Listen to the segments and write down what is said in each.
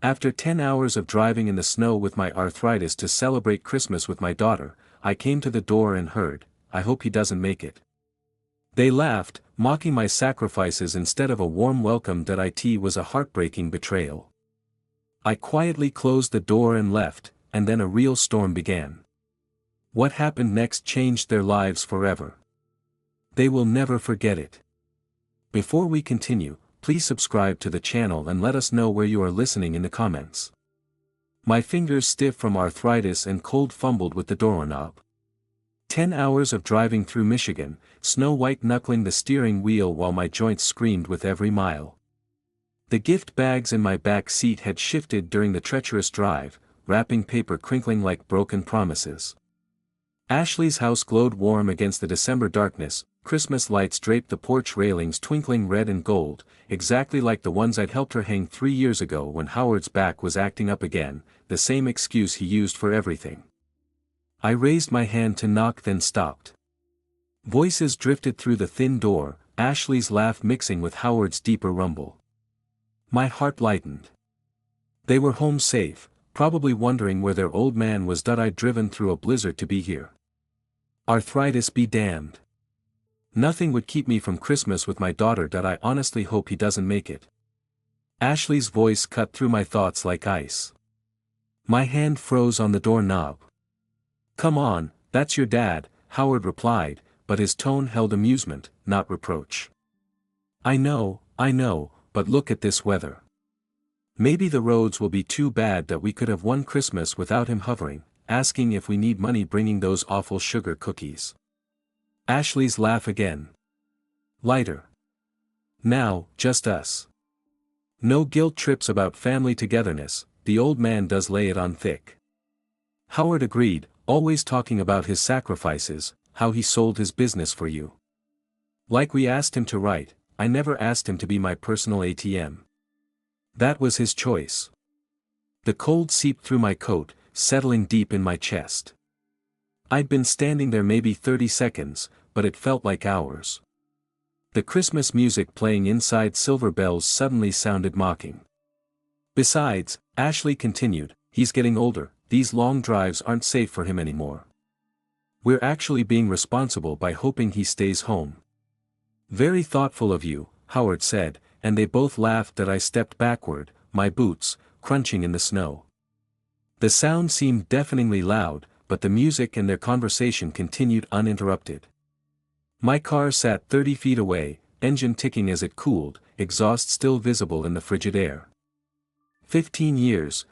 After 10 hours of driving in the snow with my arthritis to celebrate Christmas with my daughter, I came to the door and heard, "I hope he doesn't make it." They laughed, mocking my sacrifices instead of a warm welcome that it was a heartbreaking betrayal. I quietly closed the door and left, and then a real storm began. What happened next changed their lives forever. They will never forget it. Before we continue, please subscribe to the channel and let us know where you are listening in the comments. My fingers stiff from arthritis and cold fumbled with the doorknob. 10 hours of driving through Michigan, snow white knuckling the steering wheel while my joints screamed with every mile. The gift bags in my back seat had shifted during the treacherous drive, wrapping paper crinkling like broken promises. Ashley's house glowed warm against the December darkness, Christmas lights draped the porch railings twinkling red and gold, exactly like the ones I'd helped her hang 3 years ago when Howard's back was acting up again, the same excuse he used for everything. I raised my hand to knock then stopped. Voices drifted through the thin door, Ashley's laugh mixing with Howard's deeper rumble. My heart lightened. They were home safe, probably wondering where their old man was. I'd driven through a blizzard to be here. Arthritis be damned. Nothing would keep me from Christmas with my daughter. I honestly hope he doesn't make it. Ashley's voice cut through my thoughts like ice. My hand froze on the doorknob. "Come on, that's your dad," Howard replied, but his tone held amusement, not reproach. I know, but look at this weather. Maybe the roads will be too bad that we could have one Christmas without him hovering, asking if we need money bringing those awful sugar cookies." Ashley's laugh again. Lighter. "Now, just us. No guilt trips about family togetherness, the old man does lay it on thick." Howard agreed, always talking about his sacrifices, how he sold his business for you. Like we asked him to write, I never asked him to be my personal ATM. That was his choice. The cold seeped through my coat, settling deep in my chest. I'd been standing there maybe 30 seconds, but it felt like hours. The Christmas music playing inside Silver Bells suddenly sounded mocking. Besides, Ashley continued, he's getting older, these long drives aren't safe for him anymore. We're actually being responsible by hoping he stays home. Very thoughtful of you, Howard said, and they both laughed. I stepped backward, my boots, crunching in the snow. The sound seemed deafeningly loud, but the music and their conversation continued uninterrupted. My car sat 30 feet away, engine ticking as it cooled, exhaust still visible in the frigid air. 15 years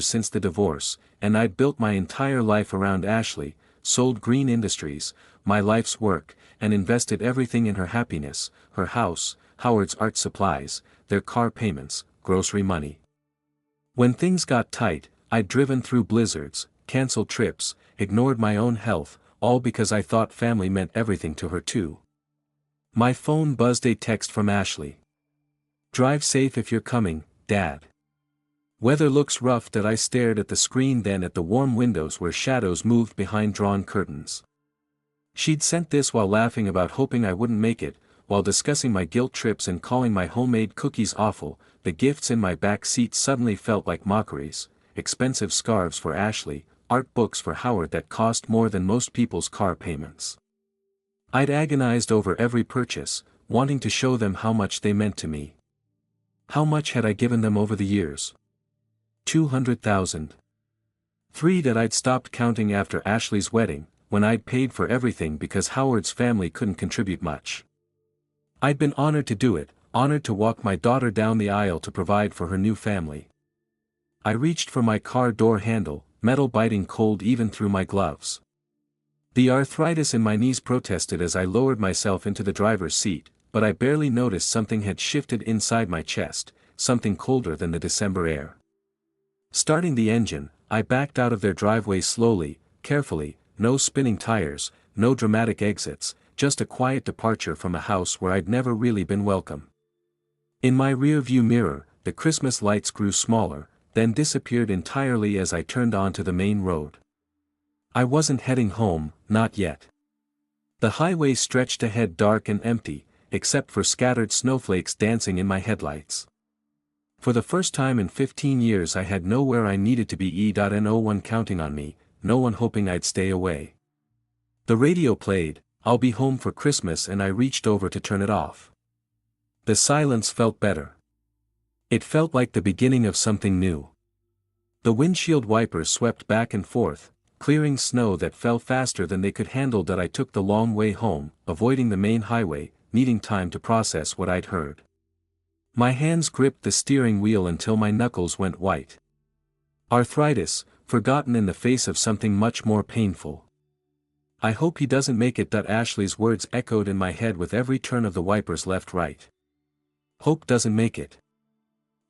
since the divorce, and I'd built my entire life around Ashley, sold Green Industries, my life's work, and invested everything in her happiness, her house, Howard's art supplies, their car payments, grocery money. When things got tight, I'd driven through blizzards, canceled trips, ignored my own health, all because I thought family meant everything to her too. My phone buzzed, a text from Ashley. "Drive safe if you're coming, Dad. Weather looks rough." I stared at the screen, then at the warm windows where shadows moved behind drawn curtains. She'd sent this while laughing about hoping I wouldn't make it, while discussing my guilt trips and calling my homemade cookies awful. The gifts in my back seat suddenly felt like mockeries, expensive scarves for Ashley, art books for Howard that cost more than most people's car payments. I'd agonized over every purchase, wanting to show them how much they meant to me. How much had I given them over the years? 200,000. 3 that I'd stopped counting after Ashley's wedding, when I'd paid for everything because Howard's family couldn't contribute much. I'd been honored to do it, honored to walk my daughter down the aisle to provide for her new family. I reached for my car door handle, metal biting cold even through my gloves. The arthritis in my knees protested as I lowered myself into the driver's seat, but I barely noticed something had shifted inside my chest, something colder than the December air. Starting the engine, I backed out of their driveway slowly, carefully, no spinning tires, no dramatic exits, just a quiet departure from a house where I'd never really been welcome. In my rear-view mirror, the Christmas lights grew smaller, then disappeared entirely as I turned onto the main road. I wasn't heading home, not yet. The highway stretched ahead dark and empty, except for scattered snowflakes dancing in my headlights. For the first time in 15 years I had nowhere I needed to be and no one counting on me, no one hoping I'd stay away. The radio played, "I'll be home for Christmas," and I reached over to turn it off. The silence felt better. It felt like the beginning of something new. The windshield wipers swept back and forth, clearing snow that fell faster than they could handle. That I took the long way home, avoiding the main highway, needing time to process what I'd heard. My hands gripped the steering wheel until my knuckles went white. Arthritis, forgotten in the face of something much more painful. "I hope he doesn't make it." Ashley's words echoed in my head with every turn of the wipers left-right. Hope doesn't make it.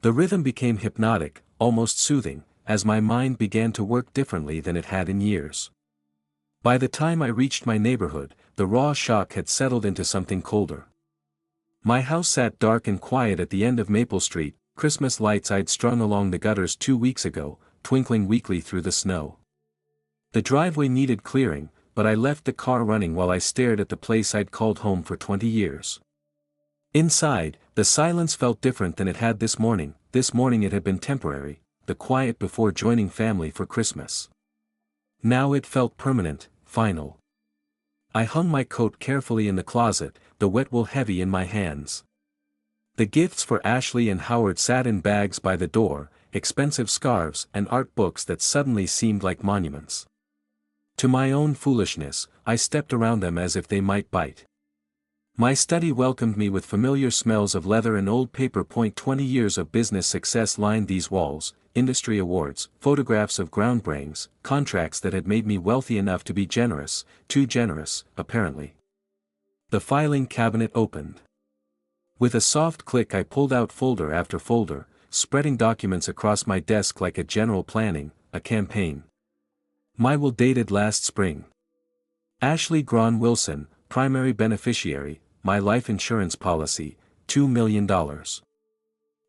The rhythm became hypnotic, almost soothing, as my mind began to work differently than it had in years. By the time I reached my neighborhood, the raw shock had settled into something colder. My house sat dark and quiet at the end of Maple Street, Christmas lights I'd strung along the gutters 2 weeks ago, twinkling weakly through the snow. The driveway needed clearing, but I left the car running while I stared at the place I'd called home for 20 years. Inside, the silence felt different than it had this morning. This morning it had been temporary, the quiet before joining family for Christmas. Now it felt permanent, final. I hung my coat carefully in the closet, the wet wool heavy in my hands. The gifts for Ashley and Howard sat in bags by the door, expensive scarves and art books that suddenly seemed like monuments. To my own foolishness, I stepped around them as if they might bite. My study welcomed me with familiar smells of leather and old paper. 20 years of business success lined these walls, industry awards, photographs of groundbreakings, contracts that had made me wealthy enough to be generous, too generous, apparently. The filing cabinet opened. With a soft click I pulled out folder after folder, spreading documents across my desk like a general planning, a campaign. My will dated last spring. Ashley Grawn Wilson, primary beneficiary, my life insurance policy, $2 million.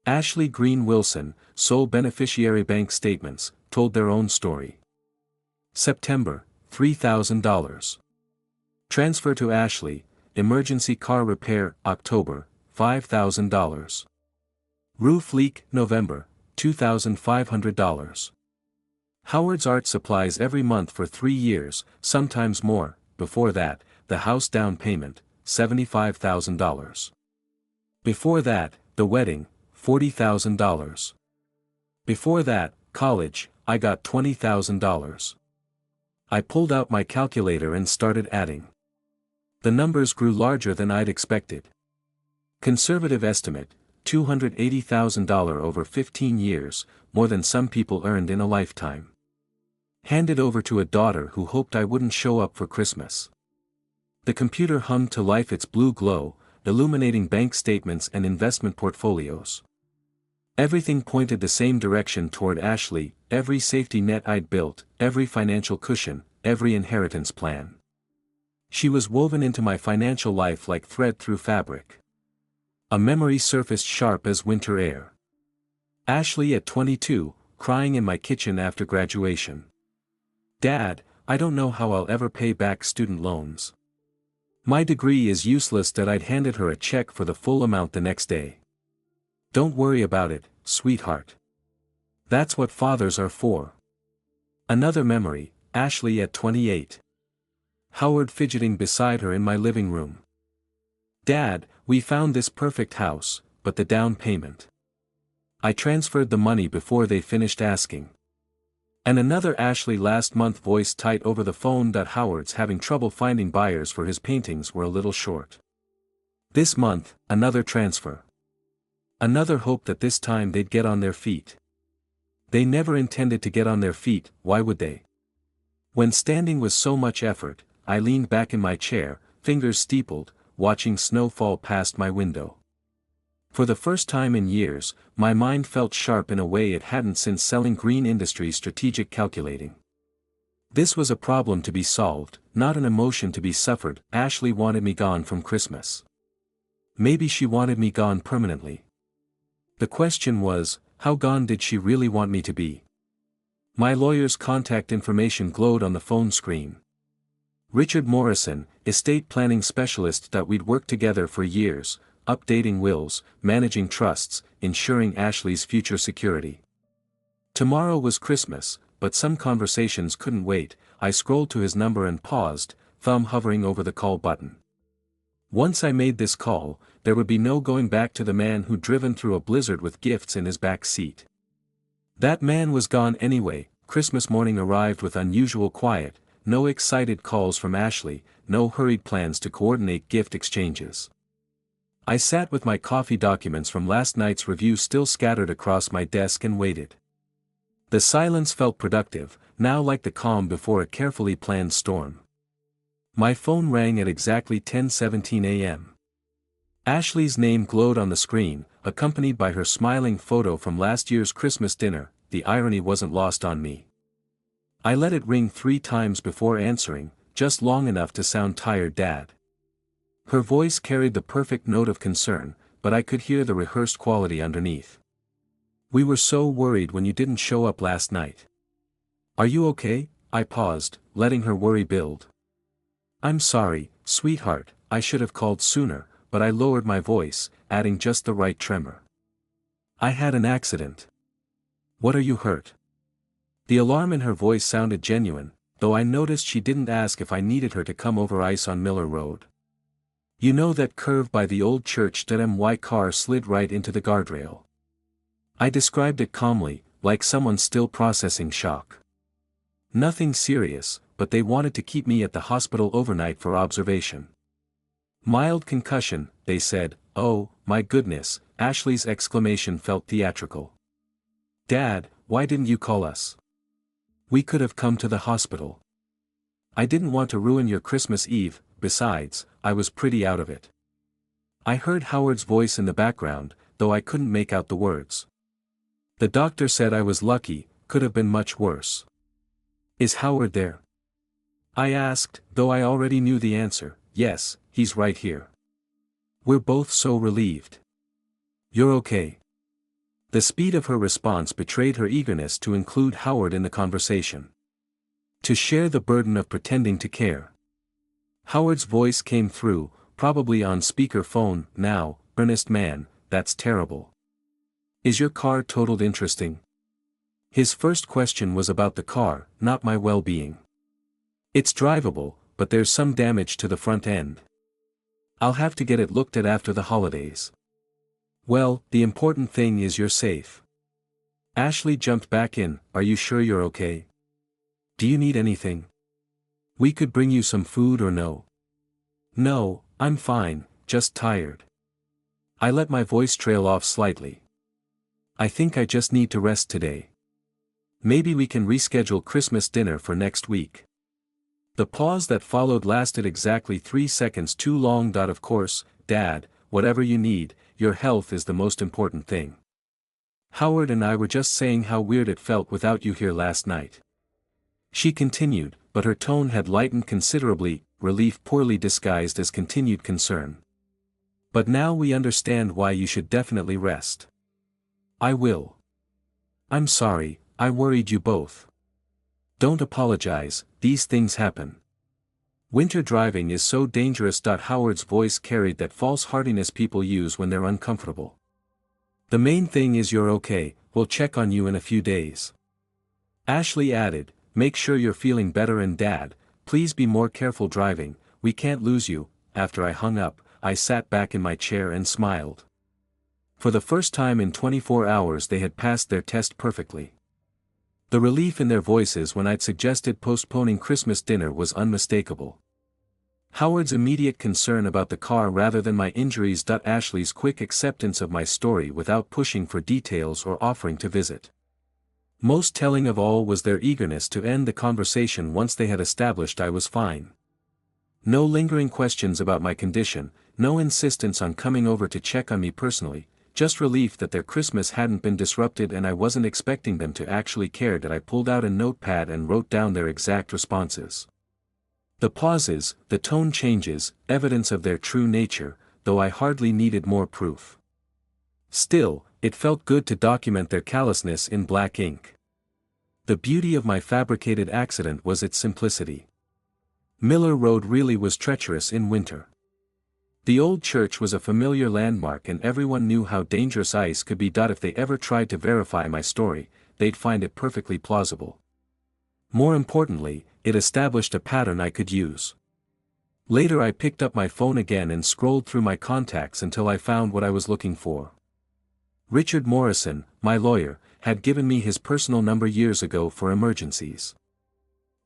Ashley Green Wilson, sole beneficiary. Bank statements, told their own story. September, $3,000. Transfer to Ashley, emergency car repair, October, $5,000. Roof leak, November, $2,500. Howard's art supplies every month for 3 years, sometimes more. Before that, the house down payment, $75,000. Before that, the wedding, $40,000. Before that, college, I got $20,000. I pulled out my calculator and started adding. The numbers grew larger than I'd expected. Conservative estimate, $280,000 over 15 years, more than some people earned in a lifetime. Handed over to a daughter who hoped I wouldn't show up for Christmas. The computer hummed to life its blue glow, illuminating bank statements and investment portfolios. Everything pointed the same direction toward Ashley, every safety net I'd built, every financial cushion, every inheritance plan. She was woven into my financial life like thread through fabric. A memory surfaced sharp as winter air. Ashley at 22, crying in my kitchen after graduation. "Dad, I don't know how I'll ever pay back student loans. My degree is useless." That I'd handed her a check for the full amount the next day. "Don't worry about it, sweetheart. That's what fathers are for." Another memory, Ashley at 28. Howard fidgeting beside her in my living room. "Dad, we found this perfect house, but the down payment." I transferred the money before they finished asking. And another Ashley last month, voice tight over the phone. "Howard's having trouble finding buyers for his paintings, were a little short." This month, another transfer. Another hope that this time they'd get on their feet. They never intended to get on their feet, why would they? When standing was so much effort, I leaned back in my chair, fingers steepled, watching snow fall past my window. For the first time in years, my mind felt sharp in a way it hadn't since selling Green Industries strategic calculating. This was a problem to be solved, not an emotion to be suffered. Ashley wanted me gone from Christmas. Maybe she wanted me gone permanently. The question was, how gone did she really want me to be? My lawyer's contact information glowed on the phone screen. Richard Morrison, estate planning specialist. We'd worked together for years, updating wills, managing trusts, ensuring Ashley's future security. Tomorrow was Christmas, but some conversations couldn't wait. I scrolled to his number and paused, thumb hovering over the call button. Once I made this call, there would be no going back to the man who'd driven through a blizzard with gifts in his back seat. That man was gone anyway. Christmas morning arrived with unusual quiet, no excited calls from Ashley, no hurried plans to coordinate gift exchanges. I sat with my coffee documents from last night's review still scattered across my desk and waited. The silence felt productive, now like the calm before a carefully planned storm. My phone rang at exactly 10:17 a.m. Ashley's name glowed on the screen, accompanied by her smiling photo from last year's Christmas dinner. The irony wasn't lost on me. I let it ring 3 times before answering, just long enough to sound tired. Dad. Her voice carried the perfect note of concern, but I could hear the rehearsed quality underneath. We were so worried when you didn't show up last night. Are you okay? I paused, letting her worry build. I'm sorry, sweetheart, I should have called sooner, but I lowered my voice, adding just the right tremor. I had an accident. What are you hurt? The alarm in her voice sounded genuine, though I noticed she didn't ask if I needed her to come over ice on Miller Road. You know that curve by the old church? My car slid right into the guardrail. I described it calmly, like someone still processing shock. Nothing serious, but they wanted to keep me at the hospital overnight for observation. Mild concussion, they said. Oh, my goodness, Ashley's exclamation felt theatrical. Dad, why didn't you call us? We could have come to the hospital. I didn't want to ruin your Christmas Eve. Besides, I was pretty out of it. I heard Howard's voice in the background, though I couldn't make out the words. The doctor said I was lucky, could have been much worse. Is Howard there? I asked, though I already knew the answer. Yes, he's right here. We're both so relieved. You're okay. The speed of her response betrayed her eagerness to include Howard in the conversation. To share the burden of pretending to care. Howard's voice came through, probably on speakerphone. Now, earnest man, that's terrible. Is your car totaled? Interesting. His first question was about the car, not my well-being. It's drivable, but there's some damage to the front end. I'll have to get it looked at after the holidays. Well, the important thing is you're safe. Ashley jumped back in. Are you sure you're okay? Do you need anything? We could bring you some food or no? No, I'm fine, just tired. I let my voice trail off slightly. I think I just need to rest today. Maybe we can reschedule Christmas dinner for next week. The pause that followed lasted exactly 3 seconds too long. Of course, Dad, whatever you need, your health is the most important thing. Howard and I were just saying how weird it felt without you here last night. She continued, but her tone had lightened considerably, relief poorly disguised as continued concern. But now we understand why you should definitely rest. I will. I'm sorry, I worried you both. Don't apologize, these things happen. Winter driving is so dangerous. Howard's voice carried that false heartiness people use when they're uncomfortable. The main thing is you're okay, we'll check on you in a few days. Ashley added, make sure you're feeling better, and Dad, please be more careful driving, we can't lose you. After I hung up, I sat back in my chair and smiled. For the first time in 24 hours they had passed their test perfectly. The relief in their voices when I'd suggested postponing Christmas dinner was unmistakable. Howard's immediate concern about the car rather than my injuries. Ashley's quick acceptance of my story without pushing for details or offering to visit. Most telling of all was their eagerness to end the conversation once they had established I was fine. No lingering questions about my condition, no insistence on coming over to check on me personally, just relief that their Christmas hadn't been disrupted and I wasn't expecting them to actually care. I pulled out a notepad and wrote down their exact responses. The pauses, the tone changes, evidence of their true nature, though I hardly needed more proof. Still, it felt good to document their callousness in black ink. The beauty of my fabricated accident was its simplicity. Miller Road really was treacherous in winter. The old church was a familiar landmark and everyone knew how dangerous ice could be. If they ever tried to verify my story, they'd find it perfectly plausible. More importantly, it established a pattern I could use. Later I picked up my phone again and scrolled through my contacts until I found what I was looking for. Richard Morrison, my lawyer, had given me his personal number years ago for emergencies.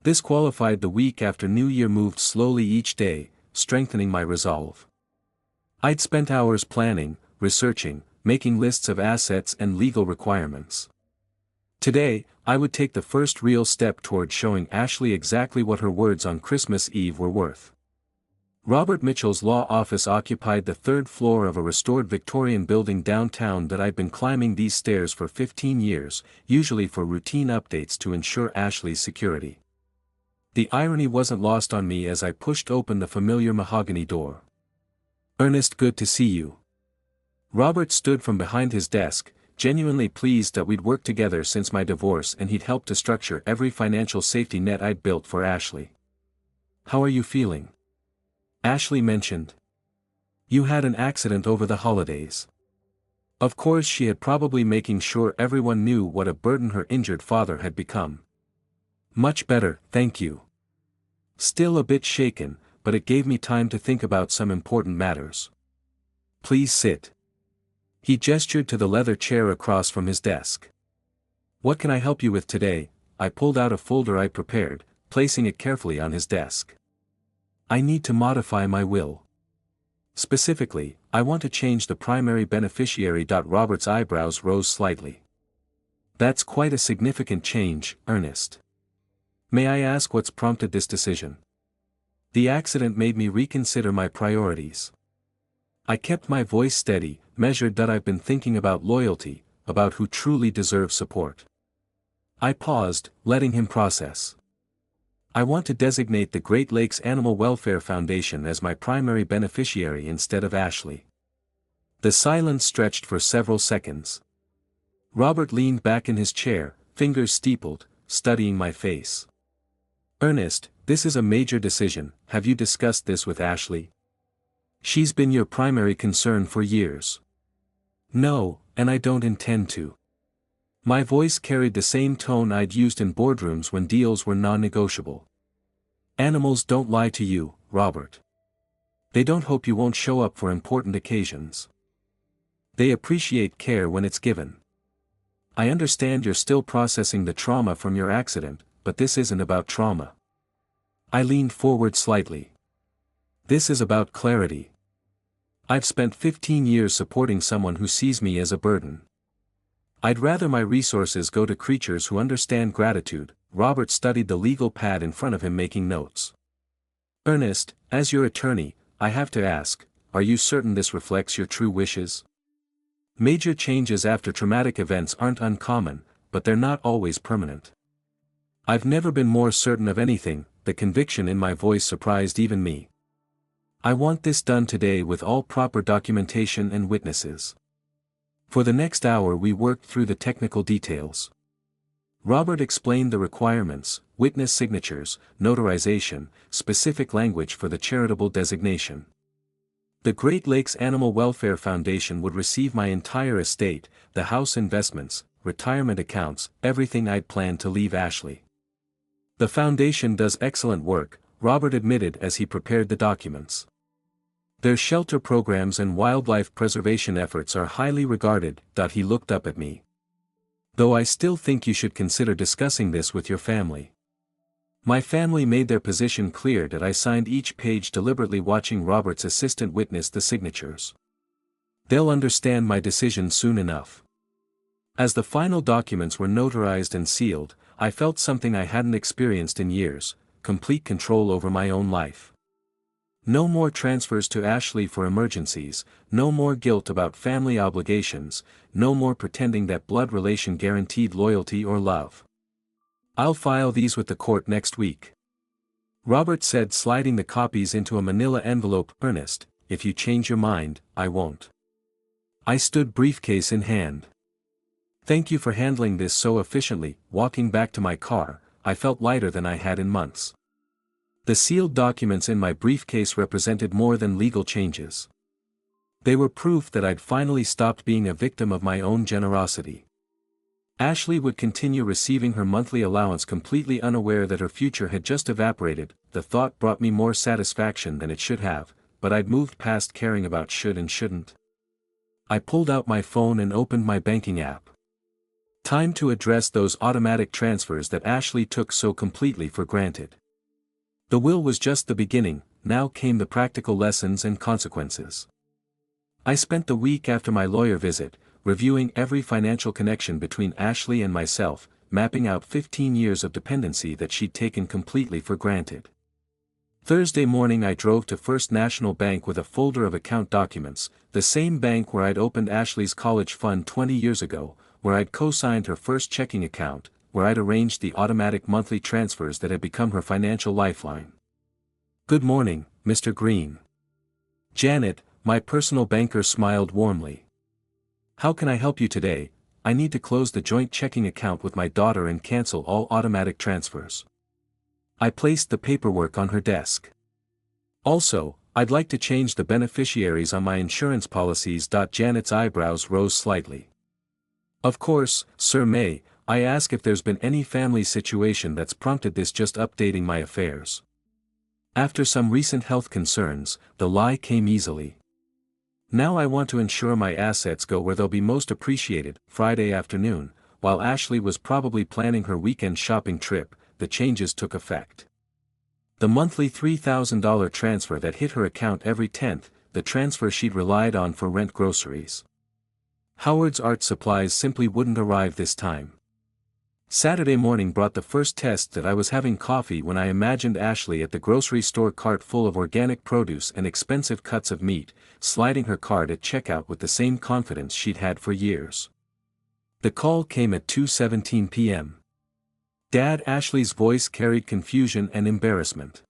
This qualified. The week after New Year moved slowly each day, strengthening my resolve. I'd spent hours planning, researching, making lists of assets and legal requirements. Today, I would take the first real step toward showing Ashley exactly what her words on Christmas Eve were worth. Robert Mitchell's law office occupied the third floor of a restored Victorian building downtown that I'd been climbing these stairs for 15 years, usually for routine updates to ensure Ashley's security. The irony wasn't lost on me as I pushed open the familiar mahogany door. "Ernest, good to see you." Robert stood from behind his desk, genuinely pleased that we'd worked together since my divorce and he'd helped to structure every financial safety net I'd built for Ashley. "How are you feeling?" Ashley mentioned. "You had an accident over the holidays." Of course, she had probably making sure everyone knew what a burden her injured father had become. "Much better, thank you." Still a bit shaken, but it gave me time to think about some important matters. "Please sit." He gestured to the leather chair across from his desk. "What can I help you with today?" I pulled out a folder I prepared, placing it carefully on his desk. "I need to modify my will. Specifically, I want to change the primary beneficiary." Robert's eyebrows rose slightly. "That's quite a significant change, Ernest. May I ask what's prompted this decision?" "The accident made me reconsider my priorities." I kept my voice steady, measured. "I've been thinking about loyalty, about who truly deserves support." I paused, letting him process. "I want to designate the Great Lakes Animal Welfare Foundation as my primary beneficiary instead of Ashley." The silence stretched for several seconds. Robert leaned back in his chair, fingers steepled, studying my face. "Ernest, this is a major decision. Have you discussed this with Ashley? She's been your primary concern for years." "No, and I don't intend to." My voice carried the same tone I'd used in boardrooms when deals were non-negotiable. "Animals don't lie to you, Robert. They don't hope you won't show up for important occasions. They appreciate care when it's given. I understand you're still processing the trauma from your accident, but this isn't about trauma." I leaned forward slightly. "This is about clarity. I've spent 15 years supporting someone who sees me as a burden. I'd rather my resources go to creatures who understand gratitude." Robert studied the legal pad in front of him, making notes. "Ernest, as your attorney, I have to ask, are you certain this reflects your true wishes? Major changes after traumatic events aren't uncommon, but they're not always permanent." "I've never been more certain of anything." The conviction in my voice surprised even me. "I want this done today with all proper documentation and witnesses." For the next hour we worked through the technical details. Robert explained the requirements: witness signatures, notarization, specific language for the charitable designation. The Great Lakes Animal Welfare Foundation would receive my entire estate, the house, investments, retirement accounts, everything I'd planned to leave Ashley. "The foundation does excellent work," Robert admitted as he prepared the documents. "Their shelter programs and wildlife preservation efforts are highly regarded." He looked up at me. "Though I still think you should consider discussing this with your family." My family made their position clear. I signed each page deliberately, watching Robert's assistant witness the signatures. "They'll understand my decision soon enough." As the final documents were notarized and sealed, I felt something I hadn't experienced in years: complete control over my own life. No more transfers to Ashley for emergencies, no more guilt about family obligations, no more pretending that blood relation guaranteed loyalty or love. "I'll file these with the court next week," Robert said, sliding the copies into a manila envelope. "Ernest, if you change your mind, I won't." I stood, briefcase in hand. "Thank you for handling this so efficiently." Walking back to my car, I felt lighter than I had in months. The sealed documents in my briefcase represented more than legal changes. They were proof that I'd finally stopped being a victim of my own generosity. Ashley would continue receiving her monthly allowance completely unaware that her future had just evaporated. The thought brought me more satisfaction than it should have, but I'd moved past caring about should and shouldn't. I pulled out my phone and opened my banking app. Time to address those automatic transfers that Ashley took so completely for granted. The will was just the beginning, now came the practical lessons and consequences. I spent the week after my lawyer visit, reviewing every financial connection between Ashley and myself, mapping out 15 years of dependency that she'd taken completely for granted. Thursday morning I drove to First National Bank with a folder of account documents, the same bank where I'd opened Ashley's college fund 20 years ago, where I'd co-signed her first checking account, where I'd arranged the automatic monthly transfers that had become her financial lifeline. "Good morning, Mr. Green." Janet, my personal banker, smiled warmly. "How can I help you today? I need to close the joint checking account with my daughter and cancel all automatic transfers." I placed the paperwork on her desk. "Also, I'd like to change the beneficiaries on my insurance policies." Janet's eyebrows rose slightly. "Of course, Sir. May I ask if there's been any family situation that's prompted this? Just updating my affairs." After some recent health concerns, the lie came easily. "Now I want to ensure my assets go where they'll be most appreciated." Friday afternoon, while Ashley was probably planning her weekend shopping trip, the changes took effect. The monthly $3,000 transfer that hit her account every 10th, the transfer she'd relied on for rent, groceries. Howard's art supplies simply wouldn't arrive this time. Saturday morning brought the first test that I was having coffee when I imagined Ashley at the grocery store, cart full of organic produce and expensive cuts of meat, sliding her card at checkout with the same confidence she'd had for years. The call came at 2:17 p.m. "Dad." Ashley's voice carried confusion and embarrassment.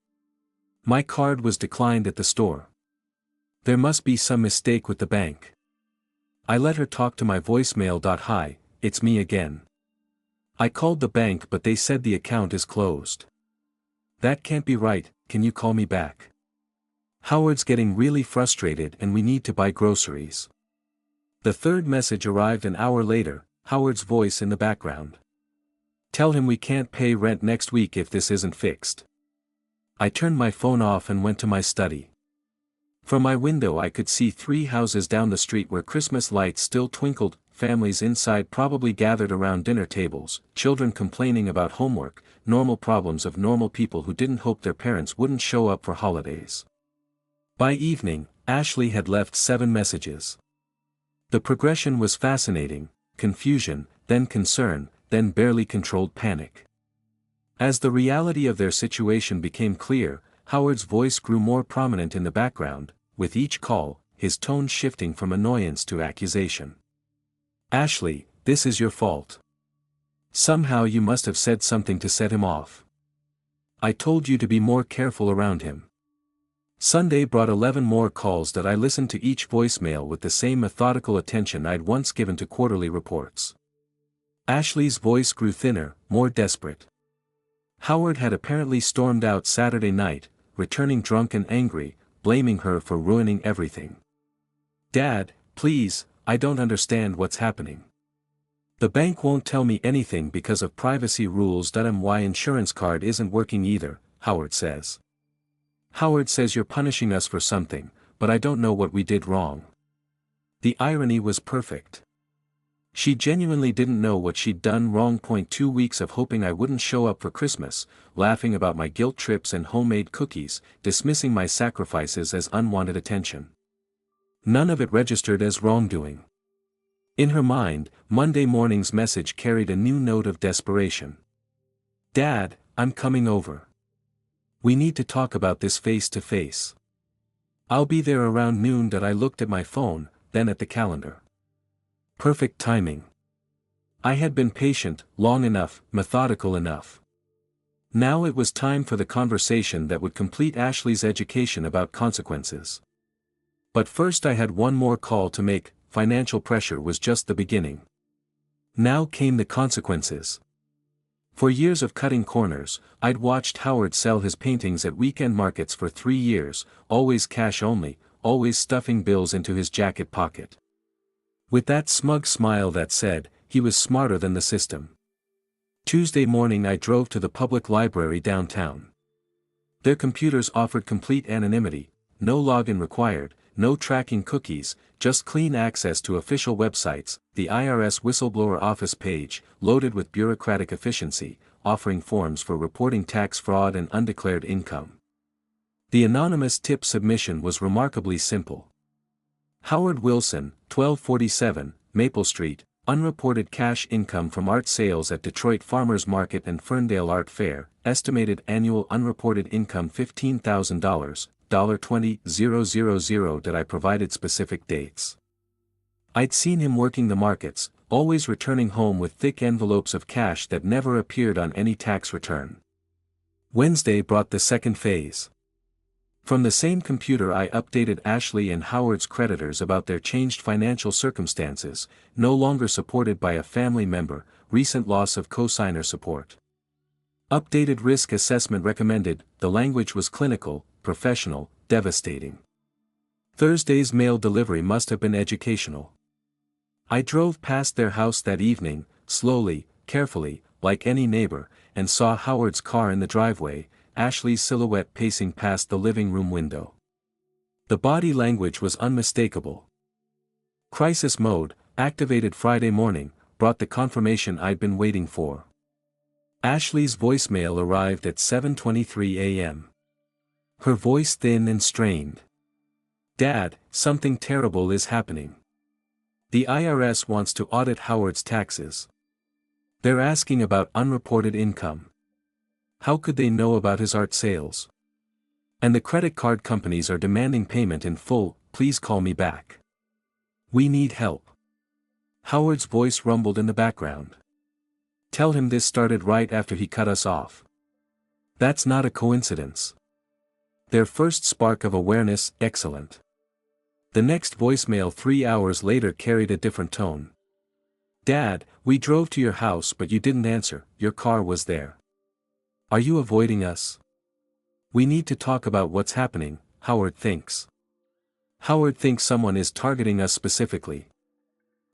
"My card was declined at the store. There must be some mistake with the bank." I let her talk to my voicemail. "Hi, it's me again. I called the bank but they said the account is closed." "That can't be right, can you call me back? Howard's getting really frustrated and we need to buy groceries." The third message arrived an hour later, Howard's voice in the background. "Tell him we can't pay rent next week if this isn't fixed." I turned my phone off and went to my study. From my window I could see 3 houses down the street where Christmas lights still twinkled, families inside probably gathered around dinner tables, children complaining about homework, normal problems of normal people who didn't hope their parents wouldn't show up for holidays. By evening, Ashley had left 7 messages. The progression was fascinating: confusion, then concern, then barely controlled panic. As the reality of their situation became clear, Howard's voice grew more prominent in the background, with each call, his tone shifting from annoyance to accusation. "Ashley, this is your fault. Somehow you must have said something to set him off. I told you to be more careful around him." Sunday brought 11 more calls that I listened to each voicemail with the same methodical attention I'd once given to quarterly reports. Ashley's voice grew thinner, more desperate. Howard had apparently stormed out Saturday night, returning drunk and angry, blaming her for ruining everything. "Dad, please, I don't understand what's happening. The bank won't tell me anything because of privacy rules. My insurance card isn't working either," Howard says. "Howard says you're punishing us for something, but I don't know what we did wrong." The irony was perfect. She genuinely didn't know what she'd done wrong. 2 weeks of hoping I wouldn't show up for Christmas, laughing about my guilt trips and homemade cookies, dismissing my sacrifices as unwanted attention. None of it registered as wrongdoing. In her mind, Monday morning's message carried a new note of desperation. "Dad, I'm coming over. We need to talk about this face to face. I'll be there around noon." I looked at my phone, then at the calendar. Perfect timing. I had been patient, long enough, methodical enough. Now it was time for the conversation that would complete Ashley's education about consequences. But first I had one more call to make. Financial pressure was just the beginning. Now came the consequences. For years of cutting corners, I'd watched Howard sell his paintings at weekend markets for 3 years, always cash only, always stuffing bills into his jacket pocket. With that smug smile that said, he was smarter than the system. Tuesday morning I drove to the public library downtown. Their computers offered complete anonymity, no login required, no tracking cookies, just clean access to official websites, the IRS whistleblower office page, loaded with bureaucratic efficiency, offering forms for reporting tax fraud and undeclared income. The anonymous tip submission was remarkably simple. Howard Wilson, 1247, Maple Street, unreported cash income from art sales at Detroit Farmers Market and Ferndale Art Fair, estimated annual unreported income $15,000, $20,000 that I provided specific dates. I'd seen him working the markets, always returning home with thick envelopes of cash that never appeared on any tax return. Wednesday brought the second phase. From the same computer I updated Ashley and Howard's creditors about their changed financial circumstances, no longer supported by a family member, recent loss of cosigner support. Updated risk assessment recommended, the language was clinical, professional, devastating. Thursday's mail delivery must have been educational. I drove past their house that evening, slowly, carefully, like any neighbor, and saw Howard's car in the driveway, Ashley's silhouette pacing past the living room window. The body language was unmistakable. Crisis mode, activated Friday morning, brought the confirmation I'd been waiting for. Ashley's voicemail arrived at 7:23 a.m. Her voice thin and strained. "Dad, something terrible is happening. The IRS wants to audit Howard's taxes. They're asking about unreported income. How could they know about his art sales? And the credit card companies are demanding payment in full, please call me back. We need help." Howard's voice rumbled in the background. "Tell him this started right after he cut us off. That's not a coincidence." Their first spark of awareness, excellent. The next voicemail 3 hours later carried a different tone. "Dad, we drove to your house but you didn't answer, your car was there. Are you avoiding us? We need to talk about what's happening, Howard thinks. Howard thinks someone is targeting us specifically."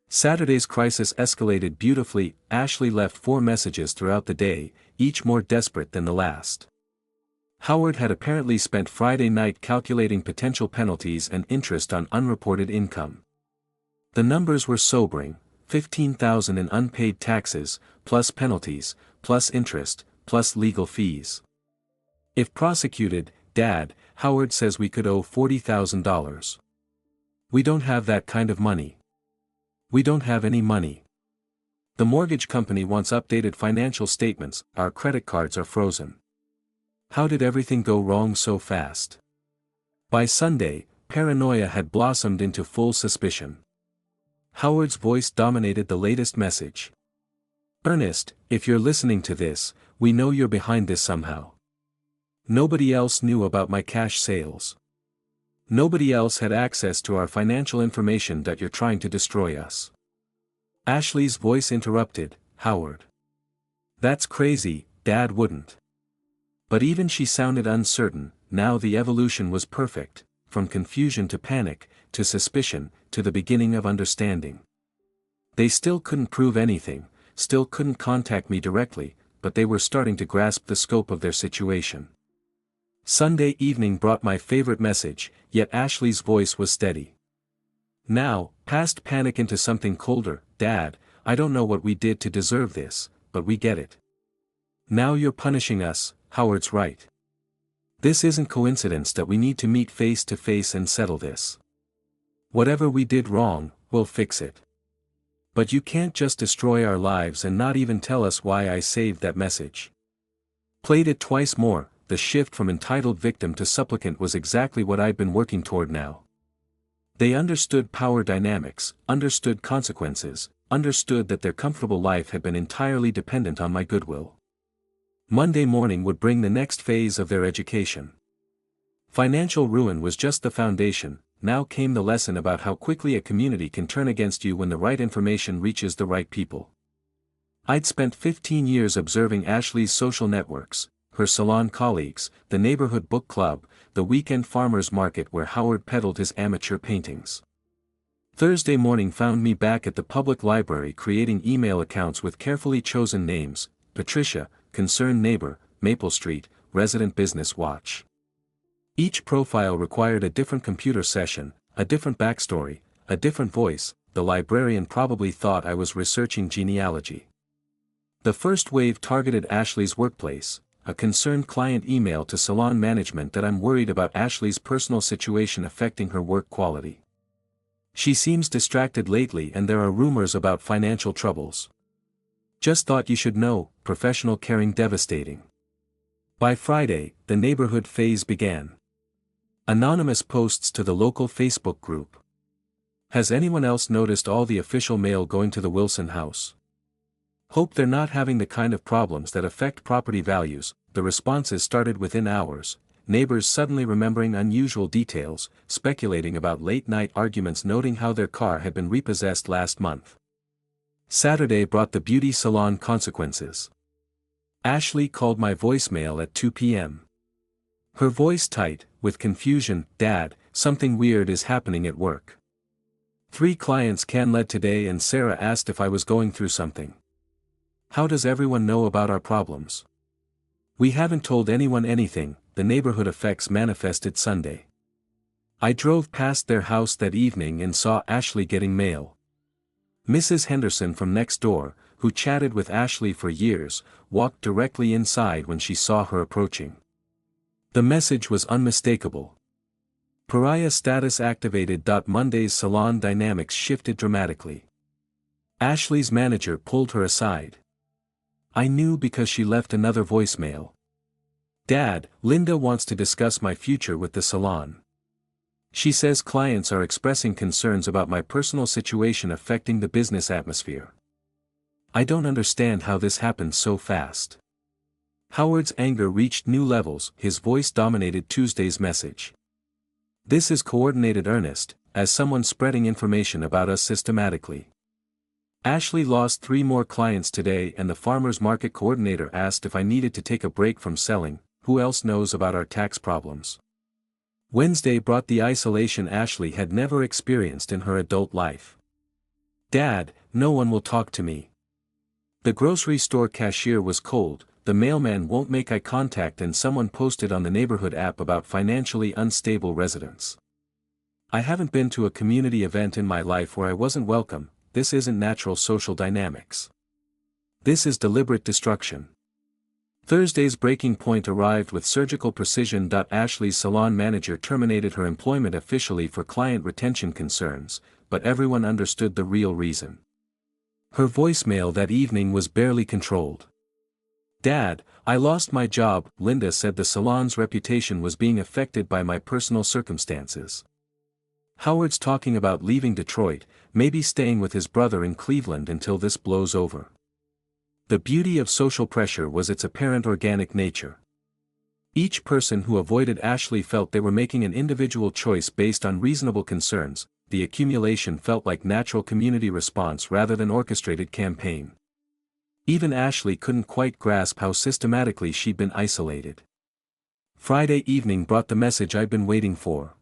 Saturday's crisis escalated beautifully. Ashley left 4 messages throughout the day, each more desperate than the last. Howard had apparently spent Friday night calculating potential penalties and interest on unreported income. The numbers were sobering: $15,000 in unpaid taxes, plus penalties, plus interest, plus legal fees. If prosecuted, Dad, Howard says we could owe $40,000. We don't have that kind of money. We don't have any money. The mortgage company wants updated financial statements, our credit cards are frozen. How did everything go wrong so fast? By Sunday, paranoia had blossomed into full suspicion. Howard's voice dominated the latest message. "Ernest, if you're listening to this, we know you're behind this somehow. Nobody else knew about my cash sales. Nobody else had access to our financial information that you're trying to destroy us." Ashley's voice interrupted, "Howard. That's crazy, Dad wouldn't." But even she sounded uncertain. Now the evolution was perfect, from confusion to panic, to suspicion, to the beginning of understanding. They still couldn't prove anything, still couldn't contact me directly, but they were starting to grasp the scope of their situation. Sunday evening brought my favorite message, yet Ashley's voice was steady. Now, past panic into something colder. "Dad, I don't know what we did to deserve this, but we get it. Now you're punishing us, Howard's right. This isn't coincidence that we need to meet face to face and settle this. Whatever we did wrong, we'll fix it. But you can't just destroy our lives and not even tell us why." I saved that message. Played it twice more. The shift from entitled victim to supplicant was exactly what I'd been working toward now. They understood power dynamics, understood consequences, understood that their comfortable life had been entirely dependent on my goodwill. Monday morning would bring the next phase of their education. Financial ruin was just the foundation. Now came the lesson about how quickly a community can turn against you when the right information reaches the right people. I'd spent 15 years observing Ashley's social networks, her salon colleagues, the neighborhood book club, the weekend farmers market where Howard peddled his amateur paintings. Thursday morning found me back at the public library creating email accounts with carefully chosen names: Patricia, concerned neighbor, Maple Street, resident business watch. Each profile required a different computer session, a different backstory, a different voice. The librarian probably thought I was researching genealogy. The first wave targeted Ashley's workplace, a concerned client email to salon management that I'm worried about Ashley's personal situation affecting her work quality. She seems distracted lately and there are rumors about financial troubles. Just thought you should know, professional caring devastating. By Friday, the neighborhood phase began. Anonymous posts to the local Facebook group. Has anyone else noticed all the official mail going to the Wilson house? Hope they're not having the kind of problems that affect property values. The responses started within hours, neighbors suddenly remembering unusual details, speculating about late-night arguments, noting how their car had been repossessed last month. Saturday brought the beauty salon consequences. Ashley called my voicemail at 2 p.m. Her voice tight, with confusion. Dad, something weird is happening at work. 3 clients canceled today and Sarah asked if I was going through something. How does everyone know about our problems? We haven't told anyone anything. The neighborhood effects manifested Sunday. I drove past their house that evening and saw Ashley getting mail. Mrs. Henderson from next door, who chatted with Ashley for years, walked directly inside when she saw her approaching. The message was unmistakable. Pariah status activated. Monday's salon dynamics shifted dramatically. Ashley's manager pulled her aside. I knew because she left another voicemail. Dad, Linda wants to discuss my future with the salon. She says clients are expressing concerns about my personal situation affecting the business atmosphere. I don't understand how this happened so fast. Howard's anger reached new levels. His voice dominated Tuesday's message. This is coordinated earnest, as someone spreading information about us systematically. Ashley lost 3 more clients today and the farmers market coordinator asked if I needed to take a break from selling. Who else knows about our tax problems? Wednesday brought the isolation Ashley had never experienced in her adult life. Dad, no one will talk to me. The grocery store cashier was cold, the mailman won't make eye contact, and someone posted on the neighborhood app about financially unstable residents. I haven't been to a community event in my life where I wasn't welcome. This isn't natural social dynamics. This is deliberate destruction. Thursday's breaking point arrived with surgical precision. Ashley's salon manager terminated her employment officially for client retention concerns, but everyone understood the real reason. Her voicemail that evening was barely controlled. Dad, I lost my job. Linda said the salon's reputation was being affected by my personal circumstances. Howard's talking about leaving Detroit, maybe staying with his brother in Cleveland until this blows over. The beauty of social pressure was its apparent organic nature. Each person who avoided Ashley felt they were making an individual choice based on reasonable concerns. The accumulation felt like natural community response rather than orchestrated campaign. Even Ashley couldn't quite grasp how systematically she'd been isolated. Friday evening brought the message I'd been waiting for.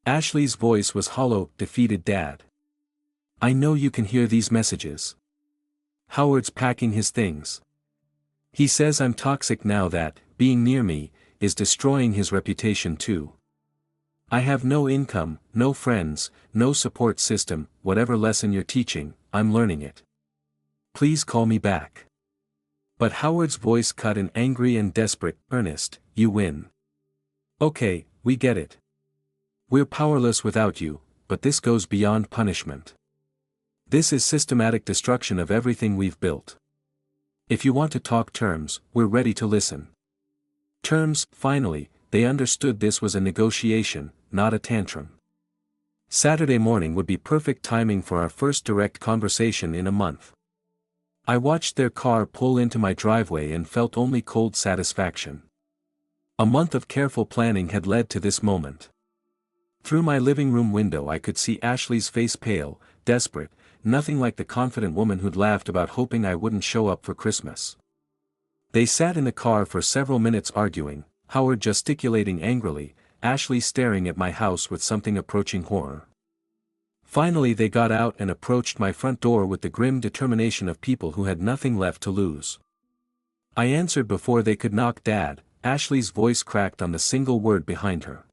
Ashley's voice was hollow. Defeated. Dad, I know you can hear these messages. Howard's packing his things. He says I'm toxic now, that being near me is destroying his reputation too. I have no income, no friends, no support system. Whatever lesson you're teaching, I'm learning it. Please call me back. But Howard's voice cut in angry and desperate. Ernest, you win. Okay, we get it. We're powerless without you, but this goes beyond punishment. This is systematic destruction of everything we've built. If you want to talk terms, we're ready to listen. Terms. Finally, they understood this was a negotiation, not a tantrum. Saturday morning would be perfect timing for our first direct conversation in a month. I watched their car pull into my driveway and felt only cold satisfaction. A month of careful planning had led to this moment. Through my living room window I could see Ashley's face, pale, desperate, nothing like the confident woman who'd laughed about hoping I wouldn't show up for Christmas. They sat in the car for several minutes arguing, Howard gesticulating angrily, Ashley staring at my house with something approaching horror. Finally they got out and approached my front door with the grim determination of people who had nothing left to lose. I answered before they could knock. Dad, Ashley's voice cracked on the single word behind her.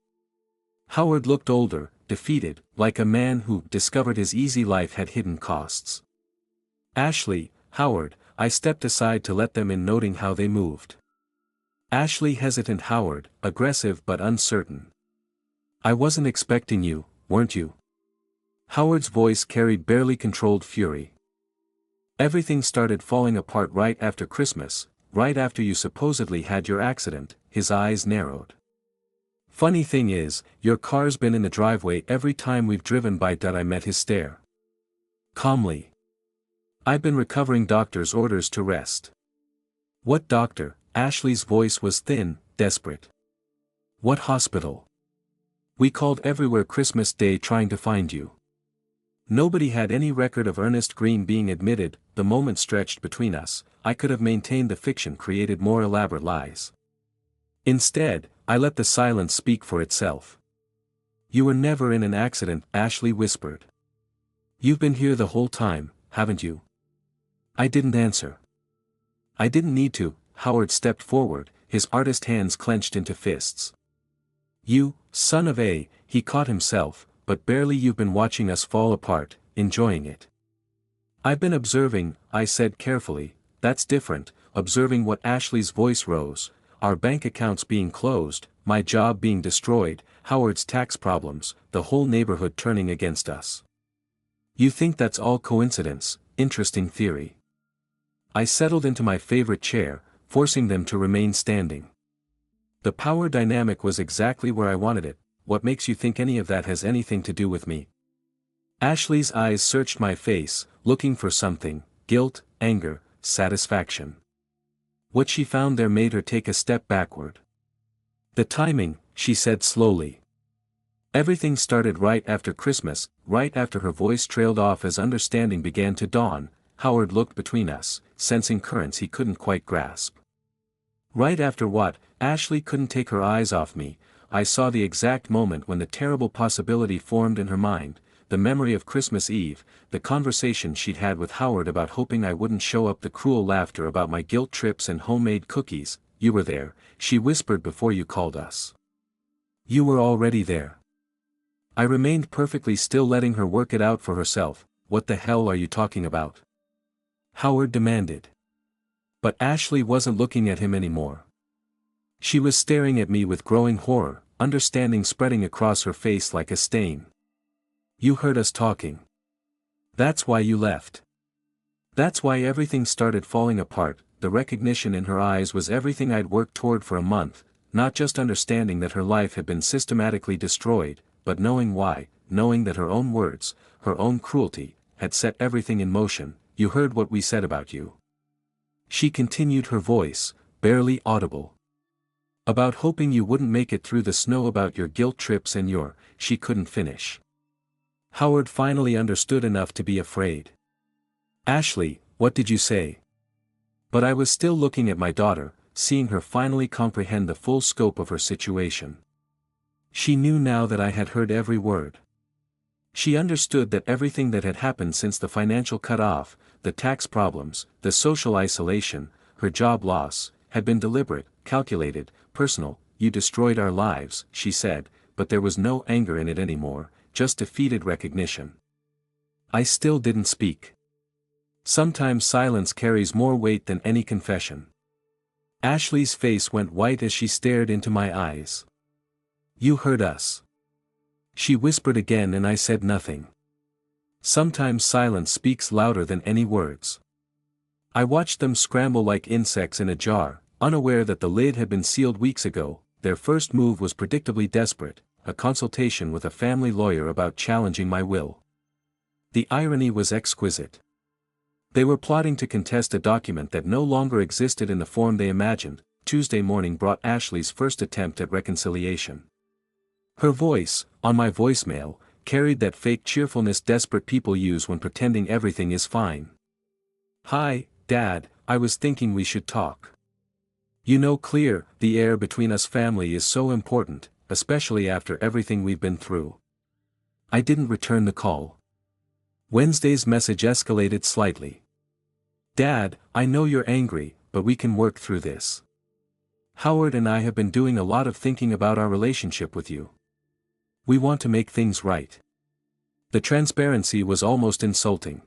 Howard looked older, defeated, like a man who discovered his easy life had hidden costs. Ashley, Howard, I stepped aside to let them in, noting how they moved. Ashley hesitant, Howard, aggressive but uncertain. I wasn't expecting you, weren't you? Howard's voice carried barely controlled fury. Everything started falling apart right after Christmas, right after you supposedly had your accident. His eyes narrowed. Funny thing is, your car's been in the driveway every time we've driven by. I met his stare. Calmly. I've been recovering doctor's orders to rest. What doctor? Ashley's voice was thin, desperate. What hospital? We called everywhere Christmas Day trying to find you. Nobody had any record of Ernest Green being admitted. The moment stretched between us, I could have maintained the fiction, created more elaborate lies. Instead, I let the silence speak for itself. You were never in an accident, Ashley whispered. You've been here the whole time, haven't you? I didn't answer. I didn't need to. Howard stepped forward, his artist hands clenched into fists. You, son of a, he caught himself, but barely. You've been watching us fall apart, enjoying it. I've been observing, I said carefully. That's different, observing what? Ashley's voice rose. Our bank accounts being closed, my job being destroyed, Howard's tax problems, the whole neighborhood turning against us. You think that's all coincidence? Interesting theory. I settled into my favorite chair, forcing them to remain standing. The power dynamic was exactly where I wanted it. What makes you think any of that has anything to do with me? Ashley's eyes searched my face, looking for something: guilt, anger, satisfaction. What she found there made her take a step backward. The timing, she said slowly. Everything started right after Christmas, right after. Her voice trailed off as understanding began to dawn. Howard looked between us, sensing currents he couldn't quite grasp. Right after what? Ashley couldn't take her eyes off me. I saw the exact moment when the terrible possibility formed in her mind, the memory of Christmas Eve, the conversation she'd had with Howard about hoping I wouldn't show up, the cruel laughter about my guilt trips and homemade cookies. You were there, she whispered, before you called us. You were already there. I remained perfectly still, letting her work it out for herself. What the hell are you talking about? Howard demanded. But Ashley wasn't looking at him anymore. She was staring at me with growing horror, understanding spreading across her face like a stain. You heard us talking. That's why you left. That's why everything started falling apart. The recognition in her eyes was everything I'd worked toward for a month, not just understanding that her life had been systematically destroyed, but knowing why, knowing that her own words, her own cruelty, had set everything in motion. You heard what we said about you. She continued, her voice, barely audible. About hoping you wouldn't make it through the snow, about your guilt trips and your. She couldn't finish. Howard finally understood enough to be afraid. Ashley, what did you say? But I was still looking at my daughter, seeing her finally comprehend the full scope of her situation. She knew now that I had heard every word. She understood that everything that had happened since the financial cut-off, the tax problems, the social isolation, her job loss, had been deliberate, calculated, personal. You destroyed our lives, she said, but there was no anger in it anymore, just defeated recognition. I still didn't speak. Sometimes silence carries more weight than any confession. Ashley's face went white as she stared into my eyes. You heard us. She whispered again, and I said nothing. Sometimes silence speaks louder than any words. I watched them scramble like insects in a jar, unaware that the lid had been sealed weeks ago. Their first move was predictably desperate, a consultation with a family lawyer about challenging my will. The irony was exquisite. They were plotting to contest a document that no longer existed in the form they imagined. Tuesday morning brought Ashley's first attempt at reconciliation. Her voice, on my voicemail, carried that fake cheerfulness desperate people use when pretending everything is fine. "Hi, Dad, I was thinking we should talk. You know, clear the air between us family is so important, especially after everything we've been through." I didn't return the call. Wednesday's message escalated slightly. "Dad, I know you're angry, but we can work through this. Howard and I have been doing a lot of thinking about our relationship with you. We want to make things right." The transparency was almost insulting.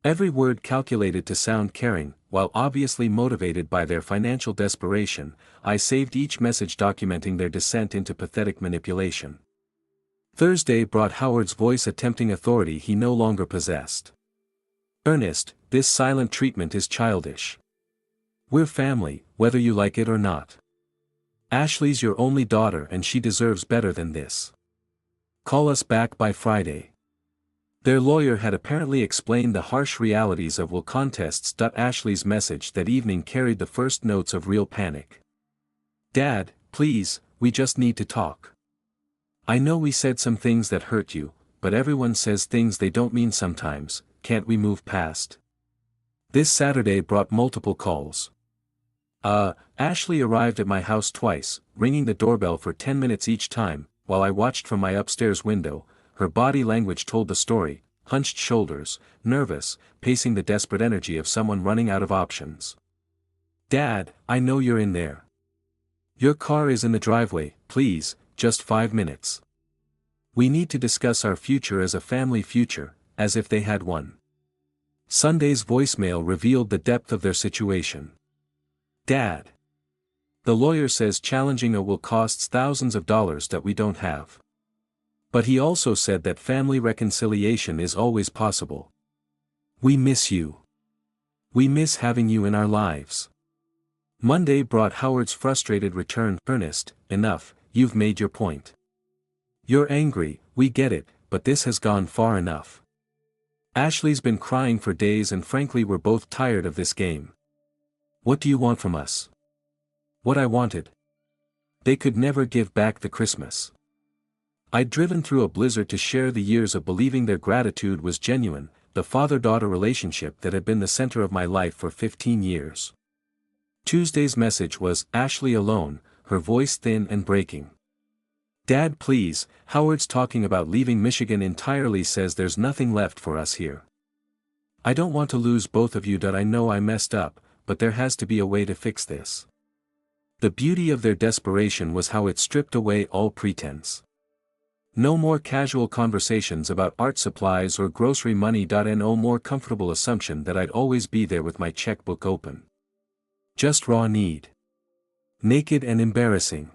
Every word calculated to sound caring, while obviously motivated by their financial desperation. I saved each message documenting their descent into pathetic manipulation. Thursday brought Howard's voice attempting authority he no longer possessed. "Ernest, this silent treatment is childish. We're family, whether you like it or not. Ashley's your only daughter and she deserves better than this. Call us back by Friday." Their lawyer had apparently explained the harsh realities of will contests. Ashley's message that evening carried the first notes of real panic. "Dad, please, we just need to talk. I know we said some things that hurt you, but everyone says things they don't mean sometimes. Can't we move past?" This Saturday brought multiple calls. Ashley arrived at my house twice, ringing the doorbell for 10 minutes each time. While I watched from my upstairs window, her body language told the story: hunched shoulders, nervous, pacing the desperate energy of someone running out of options. "Dad, I know you're in there. Your car is in the driveway, please, just 5 minutes. We need to discuss our future as a family future, as if they had one." Sunday's voicemail revealed the depth of their situation. "Dad, the lawyer says challenging a will costs thousands of dollars that we don't have. But he also said that family reconciliation is always possible. We miss you. We miss having you in our lives." Monday brought Howard's frustrated return. "Ernest, enough, you've made your point. You're angry, we get it, but this has gone far enough. Ashley's been crying for days and frankly we're both tired of this game. What do you want from us?" What I wanted. They could never give back the Christmas. I'd driven through a blizzard to share the years of believing their gratitude was genuine, the father-daughter relationship that had been the center of my life for 15 years. Tuesday's message was Ashley alone, her voice thin and breaking. "Dad, please, Howard's talking about leaving Michigan entirely, says there's nothing left for us here. I don't want to lose both of you. I know I messed up, but there has to be a way to fix this." The beauty of their desperation was how it stripped away all pretense. No more casual conversations about art supplies or grocery money. No more comfortable assumption that I'd always be there with my checkbook open. Just raw need. Naked and embarrassing.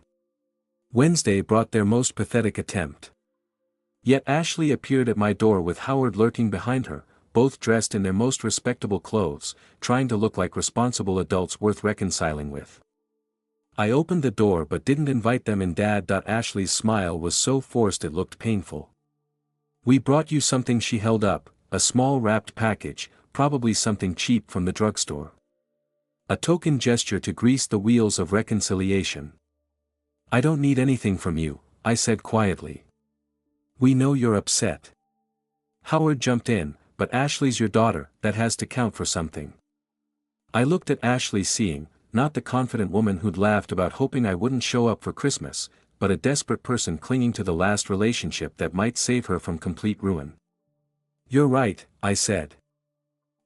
Wednesday brought their most pathetic attempt. Yet Ashley appeared at my door with Howard lurking behind her, both dressed in their most respectable clothes, trying to look like responsible adults worth reconciling with. I opened the door but didn't invite them in. "Dad." Ashley's smile was so forced it looked painful. "We brought you something." She held up, a small wrapped package, probably something cheap from the drugstore. A token gesture to grease the wheels of reconciliation. "I don't need anything from you," I said quietly. "We know you're upset." Howard jumped in, "But Ashley's your daughter, that has to count for something." I looked at Ashley, seeing, not the confident woman who'd laughed about hoping I wouldn't show up for Christmas, but a desperate person clinging to the last relationship that might save her from complete ruin. "You're right," I said.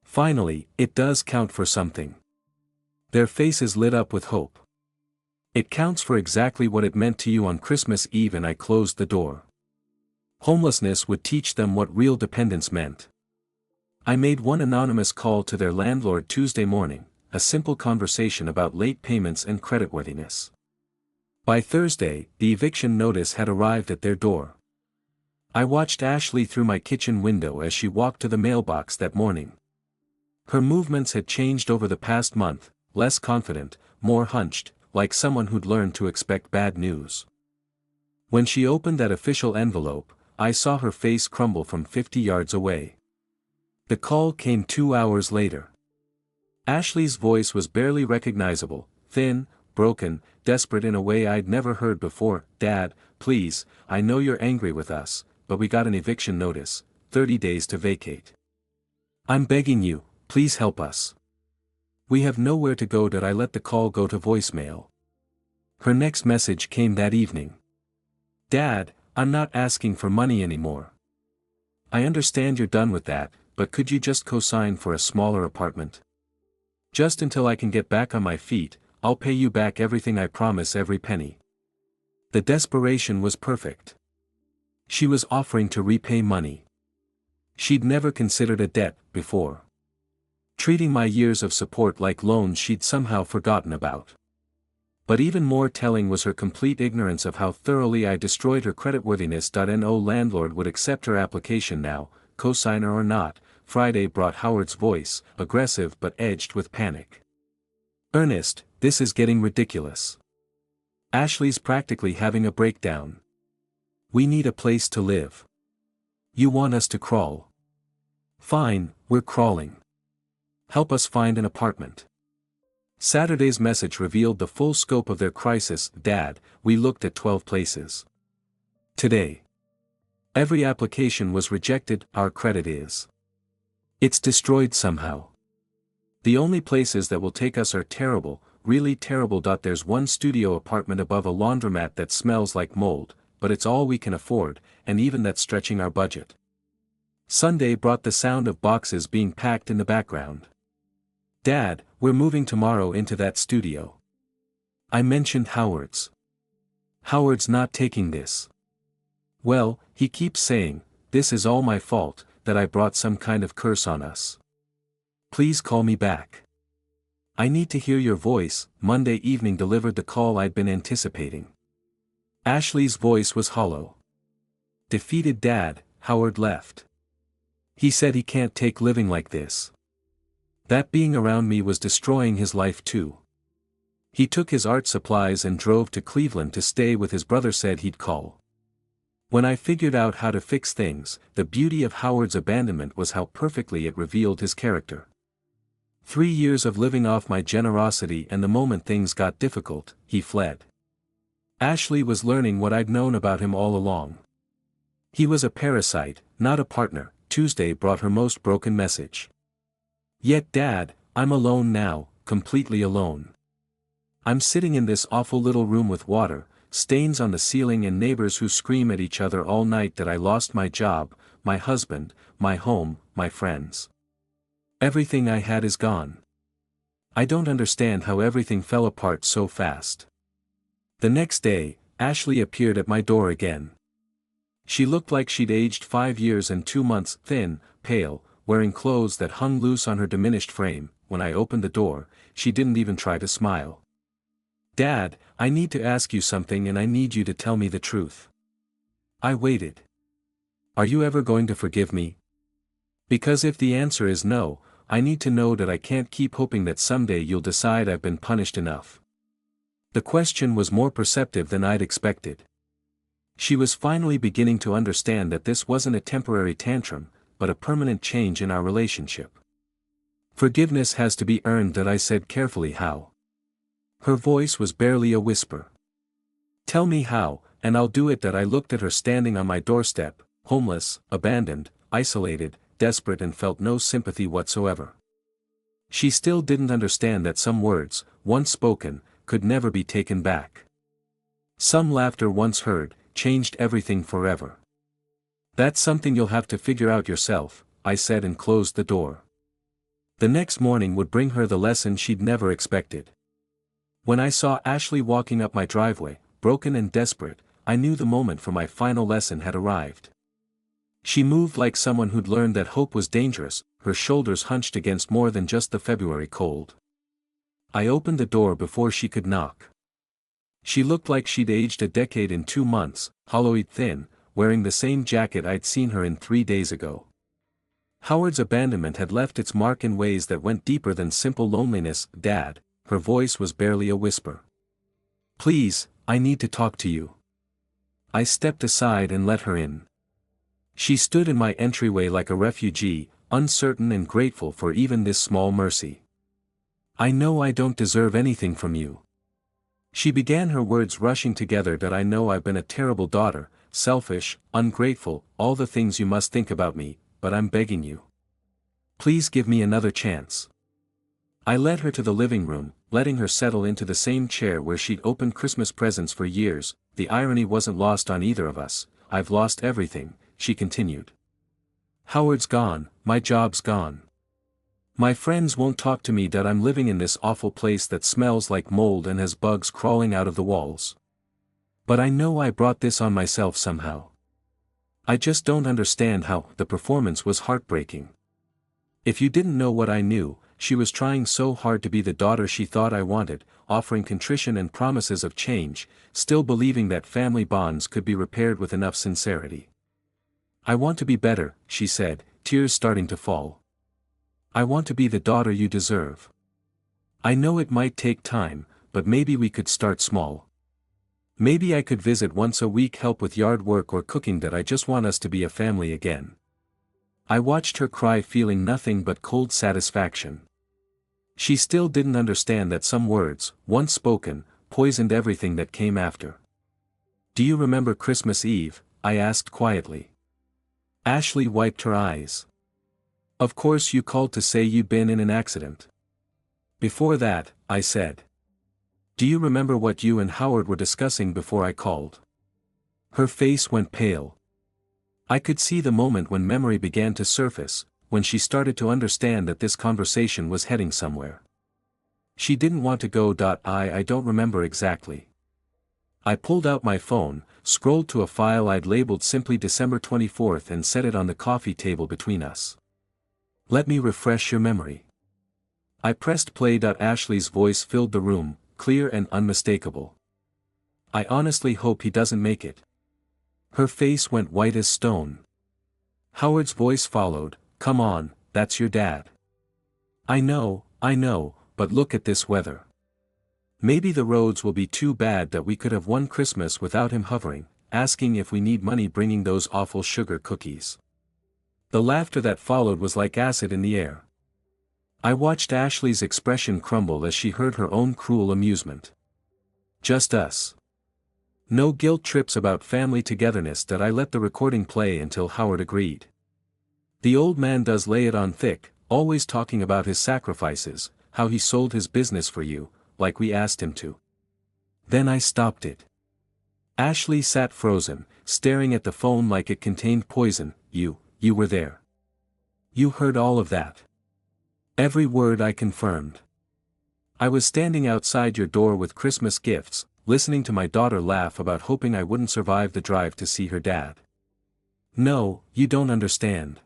"Finally, it does count for something." Their faces lit up with hope. "It counts for exactly what it meant to you on Christmas Eve." And I closed the door. Homelessness would teach them what real dependence meant. I made one anonymous call to their landlord Tuesday morning, a simple conversation about late payments and creditworthiness. By Thursday, the eviction notice had arrived at their door. I watched Ashley through my kitchen window as she walked to the mailbox that morning. Her movements had changed over the past month, less confident, more hunched, like someone who'd learned to expect bad news. When she opened that official envelope, I saw her face crumble from 50 yards away. The call came 2 hours later. Ashley's voice was barely recognizable, thin, broken, desperate in a way I'd never heard before. "Dad, please, I know you're angry with us, but we got an eviction notice, 30 days to vacate. I'm begging you, please help us. We have nowhere to go. Did I let the call go to voicemail? Her next message came that evening. Dad, I'm not asking for money anymore. I understand you're done with that, but could you just co-sign for a smaller apartment? Just until I can get back on my feet, I'll pay you back everything, I promise, every penny. The desperation was perfect. She was offering to repay money. She'd never considered a debt before. Treating my years of support like loans she'd somehow forgotten about. But even more telling was her complete ignorance of how thoroughly I destroyed her creditworthiness. No landlord would accept her application now, cosigner or not. Friday brought Howard's voice, aggressive but edged with panic. Ernest, this is getting ridiculous. Ashley's practically having a breakdown. We need a place to live. You want us to crawl? Fine, we're crawling. Help us find an apartment. Saturday's message revealed the full scope of their crisis. Dad, we looked at 12 places. Today. Every application was rejected. Our credit is. It's destroyed somehow. The only places that will take us are terrible, really terrible. There's one studio apartment above a laundromat that smells like mold, but it's all we can afford, and even that's stretching our budget. Sunday brought the sound of boxes being packed in the background. Dad, we're moving tomorrow into that studio. I mentioned Howard's. Howard's not taking this. Well, he keeps saying, this is all my fault, that I brought some kind of curse on us. Please call me back. I need to hear your voice. Monday evening delivered the call I'd been anticipating. Ashley's voice was hollow. Defeated. Dad, Howard left. He said he can't take living like this. That being around me was destroying his life too. He took his art supplies and drove to Cleveland to stay with his brother. Said he'd call. When I figured out how to fix things, the beauty of Howard's abandonment was how perfectly it revealed his character. 3 years of living off my generosity, and the moment things got difficult, he fled. Ashley was learning what I'd known about him all along. He was a parasite, not a partner. Tuesday brought her most broken message. Yet Dad, I'm alone now, completely alone. I'm sitting in this awful little room with water, stains on the ceiling, and neighbors who scream at each other all night that I lost my job, my husband, my home, my friends. Everything I had is gone. I don't understand how everything fell apart so fast. The next day, Ashley appeared at my door again. She looked like she'd aged 5 years and 2 months, thin, pale, wearing clothes that hung loose on her diminished frame. When I opened the door, she didn't even try to smile. Dad, I need to ask you something, and I need you to tell me the truth. I waited. Are you ever going to forgive me? Because if the answer is no, I need to know that I can't keep hoping that someday you'll decide I've been punished enough. The question was more perceptive than I'd expected. She was finally beginning to understand that this wasn't a temporary tantrum, but a permanent change in our relationship. Forgiveness has to be earned. That I said carefully. How? Her voice was barely a whisper. Tell me how, and I'll do it. That I looked at her standing on my doorstep, homeless, abandoned, isolated, desperate, and felt no sympathy whatsoever. She still didn't understand that some words, once spoken, could never be taken back. Some laughter once heard, changed everything forever. That's something you'll have to figure out yourself, I said, and closed the door. The next morning would bring her the lesson she'd never expected. When I saw Ashley walking up my driveway, broken and desperate, I knew the moment for my final lesson had arrived. She moved like someone who'd learned that hope was dangerous, her shoulders hunched against more than just the February cold. I opened the door before she could knock. She looked like she'd aged a decade in 2 months, hollow-eyed, thin, wearing the same jacket I'd seen her in 3 days ago. Howard's abandonment had left its mark in ways that went deeper than simple loneliness. Dad, her voice was barely a whisper. Please, I need to talk to you. I stepped aside and let her in. She stood in my entryway like a refugee, uncertain and grateful for even this small mercy. I know I don't deserve anything from you. She began, her words rushing together. That I know I've been a terrible daughter, selfish, ungrateful, all the things you must think about me, but I'm begging you. Please give me another chance. I led her to the living room, letting her settle into the same chair where she'd opened Christmas presents for years. The irony wasn't lost on either of us. I've lost everything, she continued. Howard's gone, my job's gone. My friends won't talk to me that I'm living in this awful place that smells like mold and has bugs crawling out of the walls. But I know I brought this on myself somehow. I just don't understand how. The performance was heartbreaking. If you didn't know what I knew, she was trying so hard to be the daughter she thought I wanted, offering contrition and promises of change, still believing that family bonds could be repaired with enough sincerity. I want to be better, she said, tears starting to fall. I want to be the daughter you deserve. I know it might take time, but maybe we could start small. Maybe I could visit once a week, help with yard work or cooking. That I just want us to be a family again. I watched her cry, feeling nothing but cold satisfaction. She still didn't understand that some words, once spoken, poisoned everything that came after. Do you remember Christmas Eve? I asked quietly. Ashley wiped her eyes. Of course, you called to say you'd been in an accident. Before that, I said. Do you remember what you and Howard were discussing before I called? Her face went pale. I could see the moment when memory began to surface, when she started to understand that this conversation was heading somewhere. She didn't want to go. I don't remember exactly. I pulled out my phone, scrolled to a file I'd labeled simply December 24th and set it on the coffee table between us. Let me refresh your memory. I pressed play. Ashley's voice filled the room, clear and unmistakable. I honestly hope he doesn't make it. Her face went white as stone. Howard's voice followed, come on, that's your dad. I know, but look at this weather. Maybe the roads will be too bad that we could have one Christmas without him hovering, asking if we need money, bringing those awful sugar cookies. The laughter that followed was like acid in the air. I watched Ashley's expression crumble as she heard her own cruel amusement. Just us. No guilt trips about family togetherness. That I let the recording play until Howard agreed. The old man does lay it on thick, always talking about his sacrifices, how he sold his business for you, like we asked him to. Then I stopped it. Ashley sat frozen, staring at the phone like it contained poison. You were there. You heard all of that. Every word, I confirmed. I was standing outside your door with Christmas gifts, listening to my daughter laugh about hoping I wouldn't survive the drive to see her dad. No, you don't understand.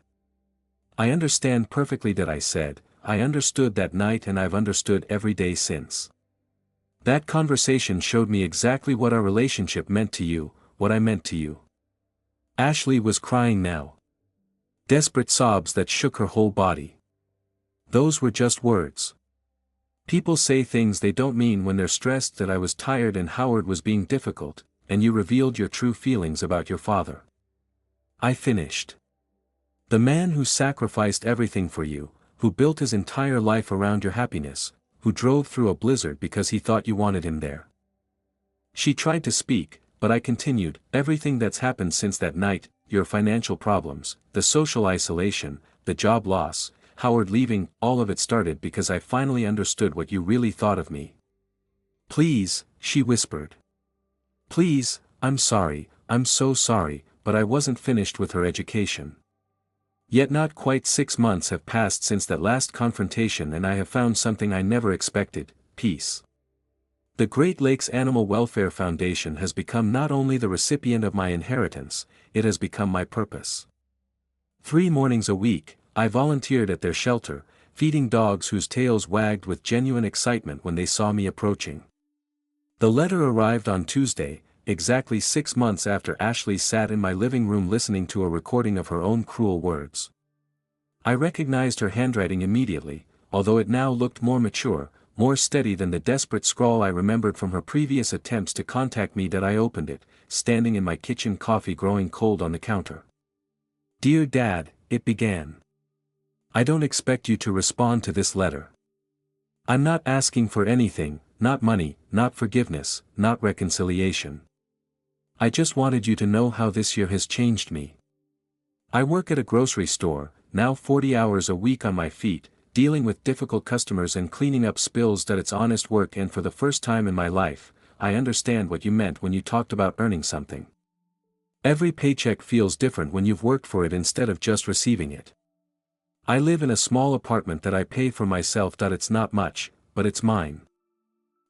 I understand perfectly. That I said. I understood that night and I've understood every day since. That conversation showed me exactly what our relationship meant to you, what I meant to you. Ashley was crying now. Desperate sobs that shook her whole body. Those were just words. People say things they don't mean when they're stressed. That I was tired and Howard was being difficult, and you revealed your true feelings about your father. I finished. The man who sacrificed everything for you, who built his entire life around your happiness, who drove through a blizzard because he thought you wanted him there. She tried to speak, but I continued. Everything that's happened since that night, your financial problems, the social isolation, the job loss, Howard leaving, all of it started because I finally understood what you really thought of me. Please, she whispered. Please, I'm sorry, I'm so sorry, but I wasn't finished with her education. Yet not quite 6 months have passed since that last confrontation and I have found something I never expected, peace. The Great Lakes Animal Welfare Foundation has become not only the recipient of my inheritance, it has become my purpose. 3 mornings a week, I volunteered at their shelter, feeding dogs whose tails wagged with genuine excitement when they saw me approaching. The letter arrived on Tuesday, exactly 6 months after Ashley sat in my living room listening to a recording of her own cruel words. I recognized her handwriting immediately, although it now looked more mature, more steady than the desperate scrawl I remembered from her previous attempts to contact me. That I opened it, standing in my kitchen, coffee growing cold on the counter. Dear Dad, it began. I don't expect you to respond to this letter. I'm not asking for anything, not money, not forgiveness, not reconciliation. I just wanted you to know how this year has changed me. I work at a grocery store, now 40 hours a week on my feet, dealing with difficult customers and cleaning up spills. That it's honest work, and for the first time in my life, I understand what you meant when you talked about earning something. Every paycheck feels different when you've worked for it instead of just receiving it. I live in a small apartment that I pay for myself. It's not much, but it's mine.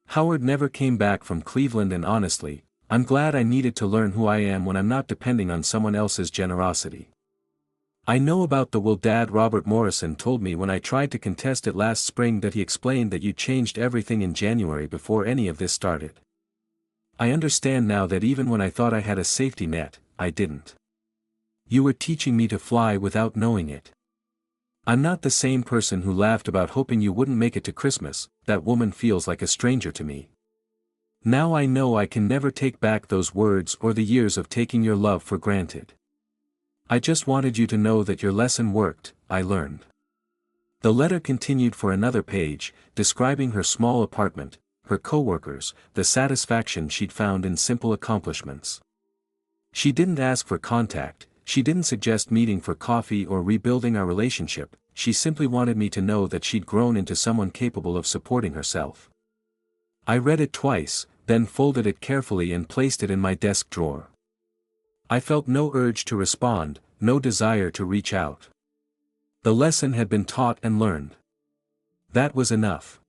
Howard never came back from Cleveland, and honestly, I'm glad I needed to learn who I am when I'm not depending on someone else's generosity. I know about the will. Dad Robert Morrison told me when I tried to contest it last spring that he explained that you changed everything in January before any of this started. I understand now that even when I thought I had a safety net, I didn't. You were teaching me to fly without knowing it. I'm not the same person who laughed about hoping you wouldn't make it to Christmas. That woman feels like a stranger to me. Now I know I can never take back those words or the years of taking your love for granted. I just wanted you to know that your lesson worked. I learned. The letter continued for another page, describing her small apartment, her coworkers, the satisfaction she'd found in simple accomplishments. She didn't ask for contact, she didn't suggest meeting for coffee or rebuilding our relationship. She simply wanted me to know that she'd grown into someone capable of supporting herself. I read it twice, then folded it carefully and placed it in my desk drawer. I felt no urge to respond, no desire to reach out. The lesson had been taught and learned. That was enough.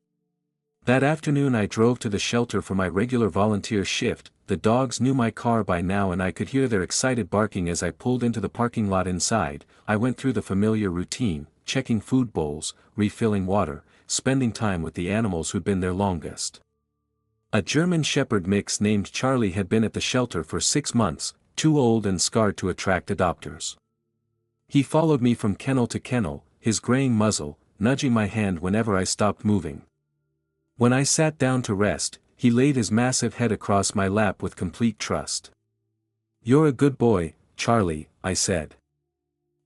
That afternoon I drove to the shelter for my regular volunteer shift. The dogs knew my car by now and I could hear their excited barking as I pulled into the parking lot. Inside, I went through the familiar routine, checking food bowls, refilling water, spending time with the animals who'd been there longest. A German Shepherd mix named Charlie had been at the shelter for 6 months, too old and scarred to attract adopters. He followed me from kennel to kennel, his graying muzzle, nudging my hand whenever I stopped moving. When I sat down to rest, he laid his massive head across my lap with complete trust. "You're a good boy, Charlie," I said.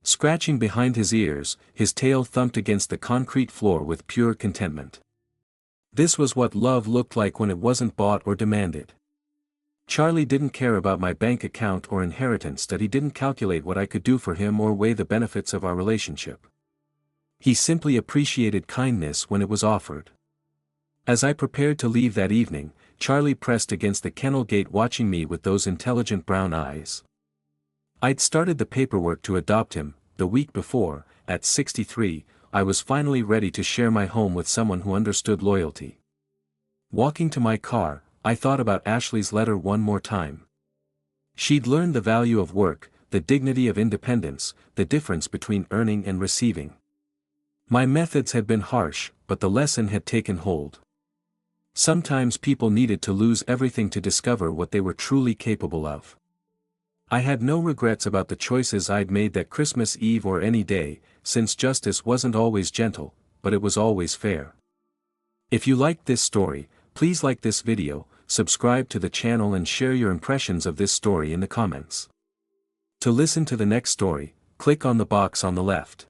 Scratching behind his ears, his tail thumped against the concrete floor with pure contentment. This was what love looked like when it wasn't bought or demanded. Charlie didn't care about my bank account or inheritance. That he didn't calculate what I could do for him or weigh the benefits of our relationship. He simply appreciated kindness when it was offered. As I prepared to leave that evening, Charlie pressed against the kennel gate watching me with those intelligent brown eyes. I'd started the paperwork to adopt him. The week before, at 63, I was finally ready to share my home with someone who understood loyalty. Walking to my car, I thought about Ashley's letter one more time. She'd learned the value of work, the dignity of independence, the difference between earning and receiving. My methods had been harsh, but the lesson had taken hold. Sometimes people needed to lose everything to discover what they were truly capable of. I had no regrets about the choices I'd made that Christmas Eve or any day, since justice wasn't always gentle, but it was always fair. If you liked this story, please like this video, subscribe to the channel and share your impressions of this story in the comments. To listen to the next story, click on the box on the left.